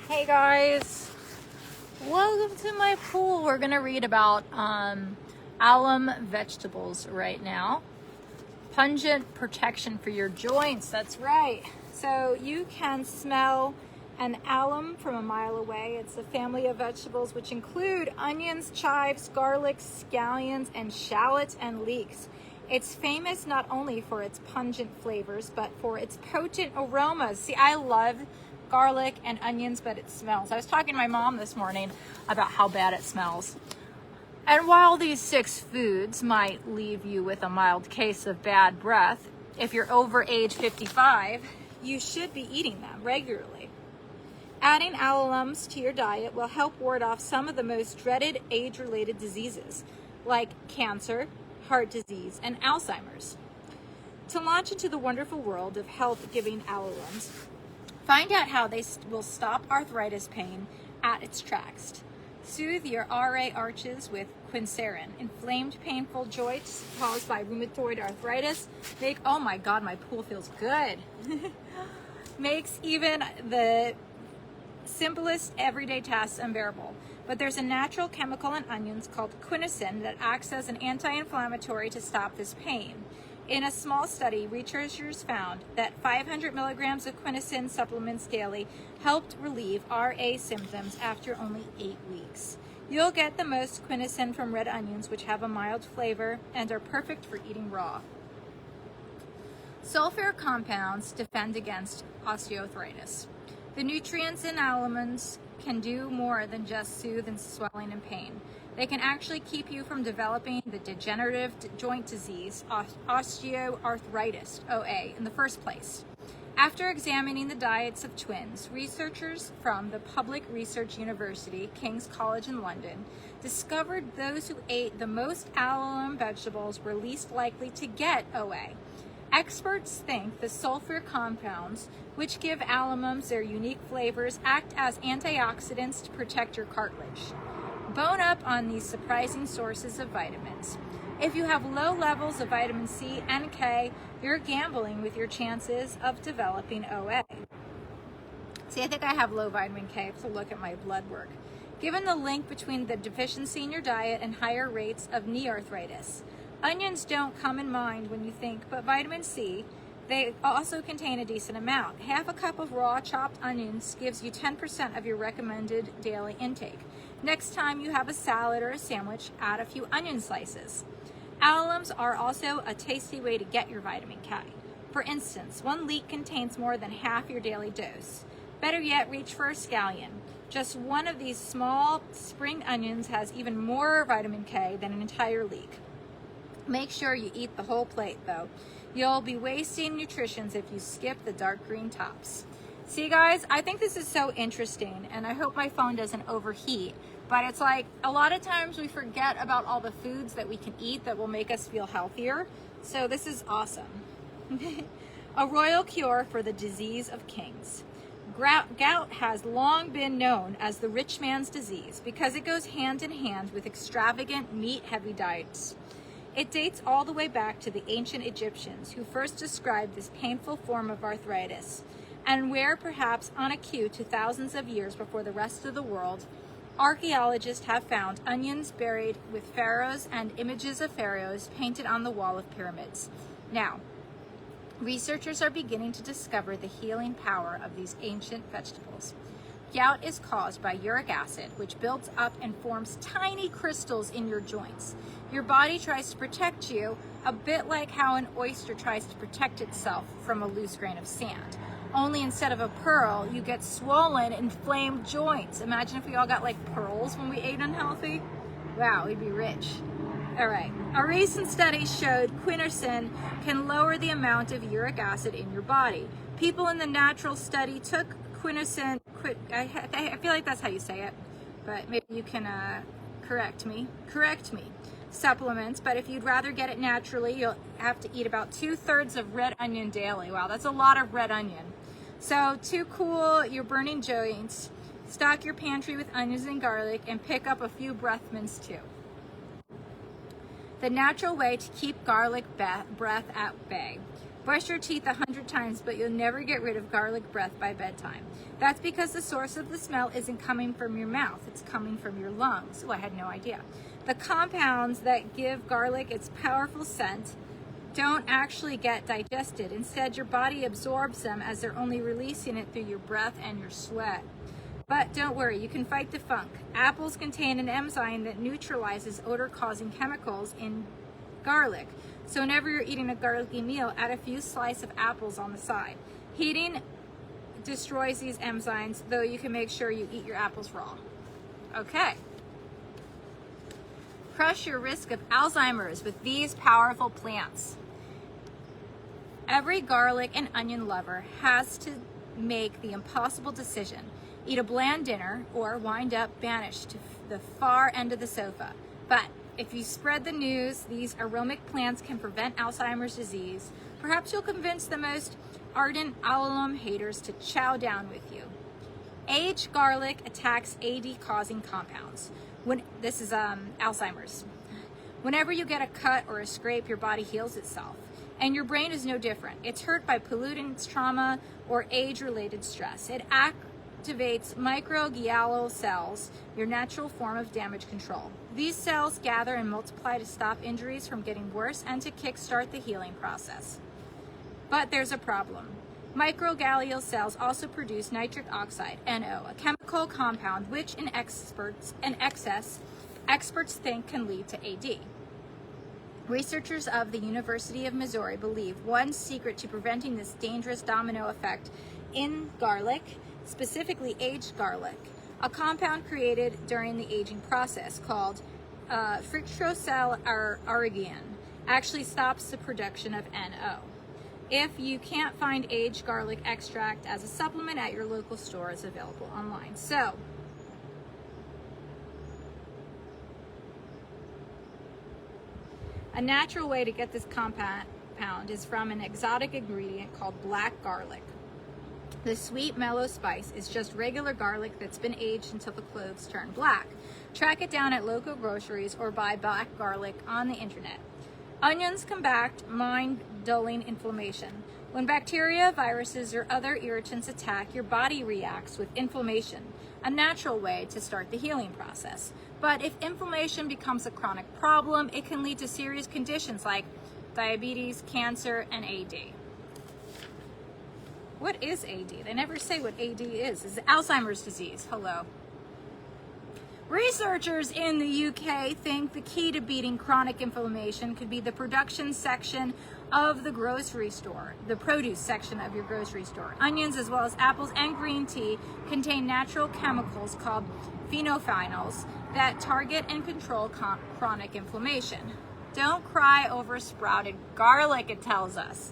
Hey guys, welcome to my pool. We're gonna read about allium vegetables right now. Pungent protection for your joints, that's right. So you can smell an allium from a mile away. It's a family of vegetables which include onions, chives, garlic, scallions, and shallots and leeks. It's famous not only for its pungent flavors, but for its potent aromas. See, I love garlic and onions, but it smells. I was talking to my mom this morning about how bad it smells. And while these 6 foods might leave you with a mild case of bad breath, if you're over age 55, you should be eating them regularly. Adding alliums to your diet will help ward off some of the most dreaded age-related diseases, like cancer, heart disease, and Alzheimer's. To launch into the wonderful world of health-giving alliums, find out how they will stop arthritis pain at its tracks. Soothe your RA arches with quincerin. Inflamed, painful joints caused by rheumatoid arthritis oh my God, my pool feels good. Makes even the simplest everyday tasks unbearable. But there's a natural chemical in onions called quinacin that acts as an anti-inflammatory to stop this pain. In a small study, researchers found that 500 milligrams of quinacin supplements daily helped relieve RA symptoms after only 8 weeks. You'll get the most quinacin from red onions, which have a mild flavor and are perfect for eating raw. Sulfur compounds defend against osteoarthritis. The nutrients in almonds can do more than just soothe and swelling and pain. They can actually keep you from developing the degenerative joint disease, osteoarthritis, OA, in the first place. After examining the diets of twins, researchers from the Public Research University, King's College in London, discovered those who ate the most allium vegetables were least likely to get OA. Experts think the sulfur compounds, which give alliums their unique flavors, act as antioxidants to protect your cartilage. Bone up on these surprising sources of vitamins. If you have low levels of vitamin C and K, you're gambling with your chances of developing OA. See, I think I have low vitamin K. I have to look at my blood work. Given the link between the deficiency in your diet and higher rates of knee arthritis. Onions don't come in mind when you think, but vitamin C, they also contain a decent amount. Half a cup of raw chopped onions gives you 10% of your recommended daily intake. Next time you have a salad or a sandwich, add a few onion slices. Alliums are also a tasty way to get your vitamin K. For instance, 1 leek contains more than half your daily dose. Better yet, reach for a scallion. Just one of these small spring onions has even more vitamin K than an entire leek. Make sure you eat the whole plate though. You'll be wasting nutrients if you skip the dark green tops. See guys, I think this is so interesting and I hope my phone doesn't overheat, but it's like a lot of times we forget about all the foods that we can eat that will make us feel healthier. So this is awesome. A royal cure for the disease of kings. Gout has long been known as the rich man's disease because it goes hand in hand with extravagant meat-heavy diets. It dates all the way back to the ancient Egyptians who first described this painful form of arthritis, and where perhaps on a cue to thousands of years before the rest of the world, archaeologists have found onions buried with pharaohs and images of pharaohs painted on the wall of pyramids. Now, researchers are beginning to discover the healing power of these ancient vegetables. Gout is caused by uric acid, which builds up and forms tiny crystals in your joints. Your body tries to protect you a bit like how an oyster tries to protect itself from a loose grain of sand. Only instead of a pearl, you get swollen, inflamed joints. Imagine if we all got like pearls when we ate unhealthy. Wow, we'd be rich. All right, a recent study showed quinacin can lower the amount of uric acid in your body. People in the natural study took quinacin, I feel like that's how you say it, but maybe you can correct me, supplements, but if you'd rather get it naturally, you'll have to eat about 2/3 of red onion daily. Wow, that's a lot of red onion. So to cool your burning joints, stock your pantry with onions and garlic and pick up a few breath mints too. The natural way to keep garlic breath at bay. Brush your teeth 100 times, but you'll never get rid of garlic breath by bedtime. That's because the source of the smell isn't coming from your mouth, it's coming from your lungs. Oh, I had no idea. The compounds that give garlic its powerful scent don't actually get digested. Instead, your body absorbs them as they're only releasing it through your breath and your sweat. But don't worry, you can fight the funk. Apples contain an enzyme that neutralizes odor-causing chemicals in garlic. So whenever you're eating a garlicky meal, add a few slices of apples on the side. Heating destroys these enzymes, though you can make sure you eat your apples raw. Okay. Crush your risk of Alzheimer's with these powerful plants. Every garlic and onion lover has to make the impossible decision. Eat a bland dinner or wind up banished to the far end of the sofa. But if you spread the news these aromatic plants can prevent Alzheimer's disease, perhaps you'll convince the most ardent allium haters to chow down with you. Aged garlic attacks AD-causing compounds. This is Alzheimer's. Whenever you get a cut or a scrape, your body heals itself. And your brain is no different. It's hurt by pollutants, trauma, or age-related stress. It activates microglial cells, your natural form of damage control. These cells gather and multiply to stop injuries from getting worse and to kickstart the healing process. But there's a problem. Microglial cells also produce nitric oxide, NO, a chemical compound which in excess, experts think can lead to AD. Researchers of the University of Missouri believe one secret to preventing this dangerous domino effect in garlic, specifically aged garlic, a compound created during the aging process called fructosal aerogenin, actually stops the production of NO. If you can't find aged garlic extract as a supplement at your local store, it's available online. So, a natural way to get this compound is from an exotic ingredient called black garlic. The sweet, mellow spice is just regular garlic that's been aged until the cloves turn black. Track it down at local groceries or buy black garlic on the internet. Onions combat mind-dulling inflammation. When bacteria, viruses, or other irritants attack, your body reacts with inflammation, a natural way to start the healing process. But if inflammation becomes a chronic problem, it can lead to serious conditions like diabetes, cancer, and AD. What is AD? They never say what AD is. It's Alzheimer's disease. Hello. Researchers in the UK think the key to beating chronic inflammation could be the production section of the grocery store, the produce section of your grocery store. Onions, as well as apples and green tea, contain natural chemicals called phenolphenols that target and control chronic inflammation. Don't cry over sprouted garlic, it tells us.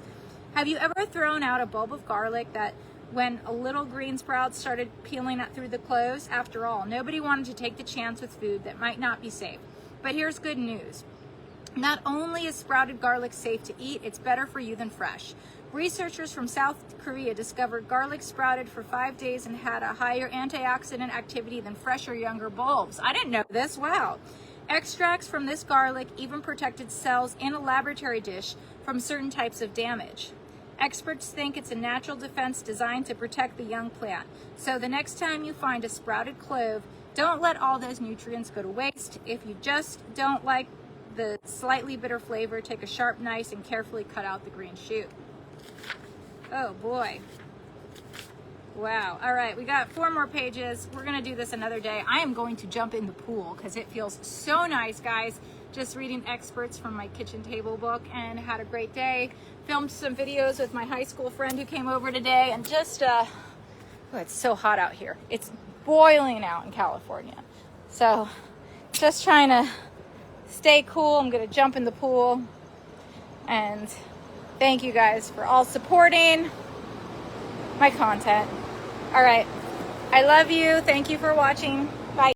Have you ever thrown out a bulb of garlic that when a little green sprouts started peeling out through the cloves? After all, nobody wanted to take the chance with food that might not be safe. But here's good news. Not only is sprouted garlic safe to eat, it's better for you than fresh. Researchers from South Korea discovered garlic sprouted for 5 days and had a higher antioxidant activity than fresh or younger bulbs. I didn't know this. Wow. Extracts from this garlic even protected cells in a laboratory dish from certain types of damage. Experts think it's a natural defense designed to protect the young plant. So the next time you find a sprouted clove, don't let all those nutrients go to waste. If you just don't like the slightly bitter flavor, take a sharp knife and carefully cut out the green shoot. Oh boy. Wow. All right, we got 4 more pages. We're gonna do this another day. I am going to jump in the pool because it feels so nice, guys. Just reading experts from my kitchen table book and had a great day. Filmed some videos with my high school friend who came over today and just, oh, it's so hot out here. It's boiling out in California. So just trying to stay cool. I'm gonna jump in the pool and thank you guys for all supporting my content. All right, I love you. Thank you for watching.